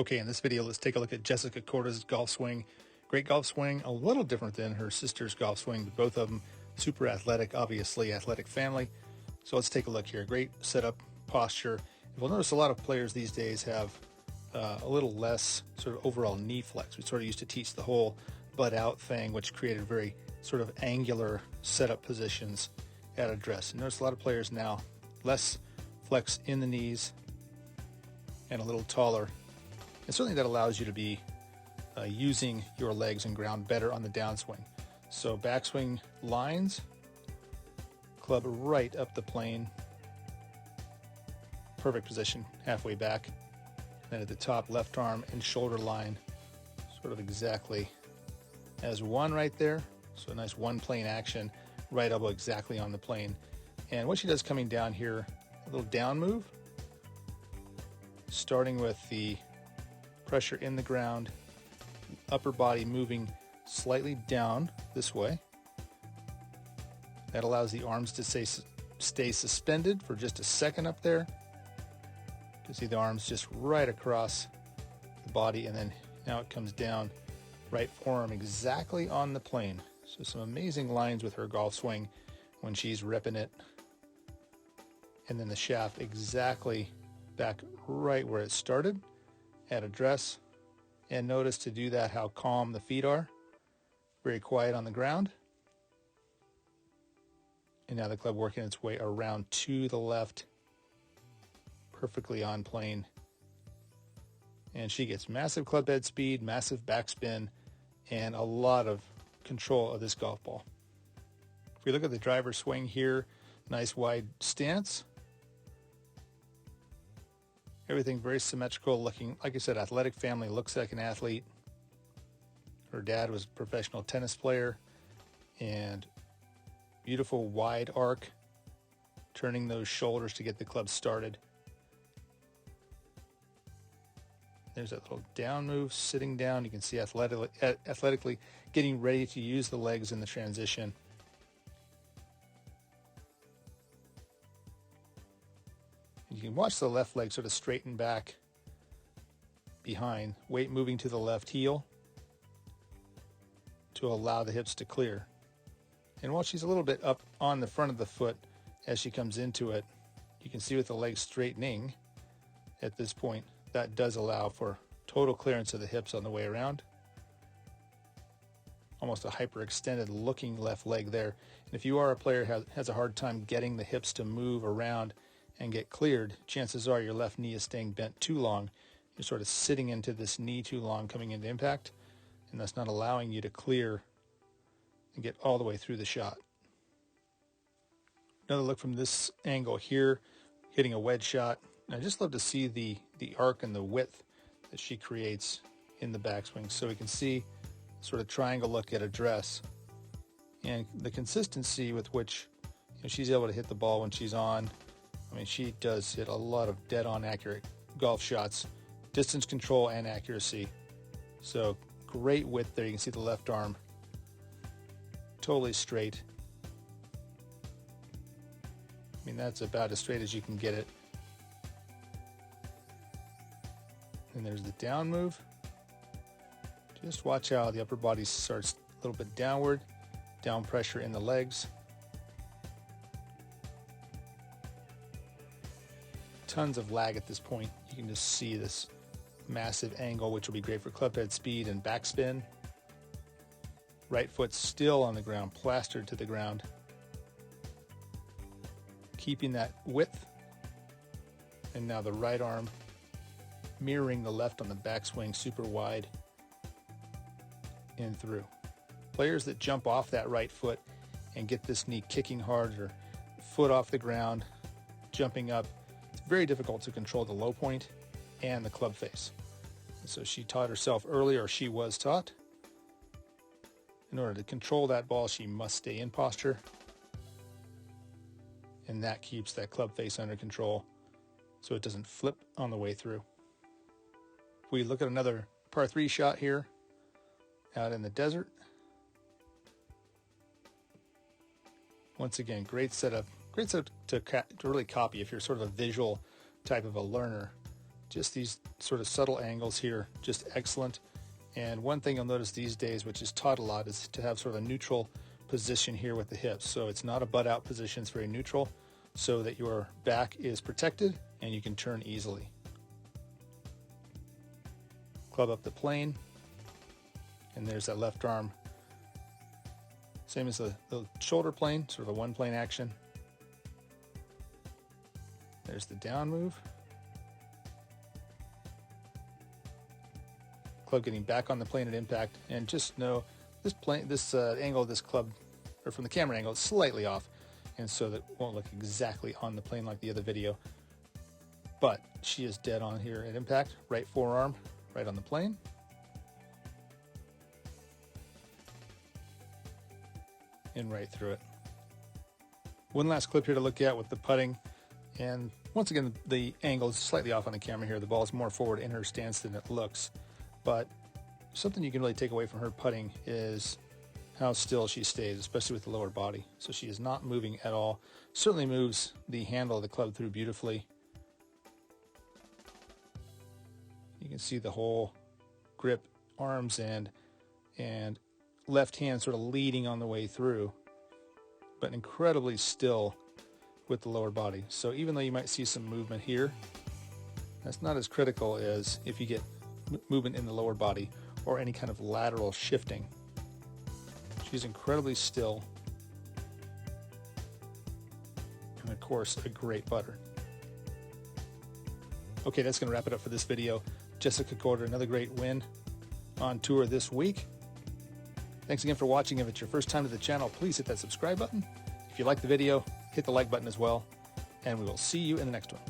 Okay, in this video, let's take a look at Jessica Korda's golf swing. Great golf swing, a little different than her sister's golf swing, but both of them super athletic, obviously athletic family. So let's take a look here. Great setup, posture. You'll notice a lot of players these days have a little less sort of overall knee flex. We sort of used to teach the whole butt out thing, which created very sort of angular setup positions at address. And notice a lot of players now less flex in the knees and a little taller. And certainly that allows you to be using your legs and ground better on the downswing. So backswing lines, club right up the plane, perfect position halfway back. Then at the top, left arm and shoulder line, sort of exactly as one right there. So a nice one plane action, right elbow exactly on the plane. And what she does coming down here, a little down move, starting with the pressure in the ground, upper body moving slightly down this way. That allows the arms to stay suspended for just a second up there. You can see the arms just right across the body, and then now it comes down, right forearm exactly on the plane. So some amazing lines with her golf swing when she's ripping it. And then the shaft exactly back right where it started at address. And notice to do that how calm the feet are. Very quiet on the ground. And now the club working its way around to the left. Perfectly on plane. And she gets massive club head speed, massive backspin, and a lot of control of this golf ball. If we look at the driver swing here, nice wide stance. Everything very symmetrical, looking, like I said, athletic family, looks like an athlete. Her dad was a professional tennis player, and beautiful wide arc, turning those shoulders to get the club started. There's that little down move, sitting down. You can see athletically getting ready to use the legs in the transition. You can watch the left leg sort of straighten back behind, weight moving to the left heel to allow the hips to clear. And while she's a little bit up on the front of the foot as she comes into it, you can see with the legs straightening at this point, that does allow for total clearance of the hips on the way around. Almost a hyperextended looking left leg there. And if you are a player who has a hard time getting the hips to move around and get cleared, chances are your left knee is staying bent too long. You're sort of sitting into this knee too long coming into impact, and that's not allowing you to clear and get all the way through the shot. Another look from this angle here, hitting a wedge shot. And I just love to see the arc and the width that she creates in the backswing. So we can see sort of triangle look at address and the consistency with which she's able to hit the ball when she's on. I mean, she does hit a lot of dead-on accurate golf shots, distance control and accuracy. So great width there. You can see the left arm totally straight. I mean, that's about as straight as you can get it. And there's the down move. Just watch how the upper body starts a little bit downward, down pressure in the legs. Tons of lag at this point. You can just see this massive angle, which will be great for club head speed and backspin. Right foot still on the ground, plastered to the ground. Keeping that width. And now the right arm mirroring the left on the backswing, super wide and through. Players that jump off that right foot and get this knee kicking hard or foot off the ground, jumping up, it's very difficult to control the low point and the club face. And so she taught herself early, or she was taught, in order to control that ball, she must stay in posture. And that keeps that club face under control so it doesn't flip on the way through. We look at another par 3 shot here out in the desert. Once again, great setup to really copy if you're sort of a visual type of a learner, Just these sort of subtle angles here, just excellent. And one thing you'll notice these days, which is taught a lot, is to have sort of a neutral position here with the hips. So it's not a butt out position, it's very neutral, so that your back is protected and you can turn easily. Club up the plane, and there's that left arm. Same as the shoulder plane, sort of a one plane action. There's the down move. Club getting back on the plane at impact, and just know this angle of this club, or from the camera angle, is slightly off, and so that won't look exactly on the plane like the other video. But she is dead on here at impact. Right forearm, right on the plane. And right through it. One last clip here to look at with the putting, and once again the angle is slightly off on the camera here. The ball is more forward in her stance than it looks. But something you can really take away from her putting is how still she stays, especially with the lower body. So she is not moving at all. Certainly moves the handle of the club through beautifully. You can see the whole grip, arms and left hand sort of leading on the way through, but incredibly still with the lower body. So even though you might see some movement here, that's not as critical as if you get movement in the lower body or any kind of lateral shifting. She's incredibly still, and of course a great putter. Okay, that's going to wrap it up for this video. Jessica Korda, another great win on tour this week. Thanks again for watching. If it's your first time to the channel, please hit that subscribe button. If you like the video, hit the like button as well, and we will see you in the next one.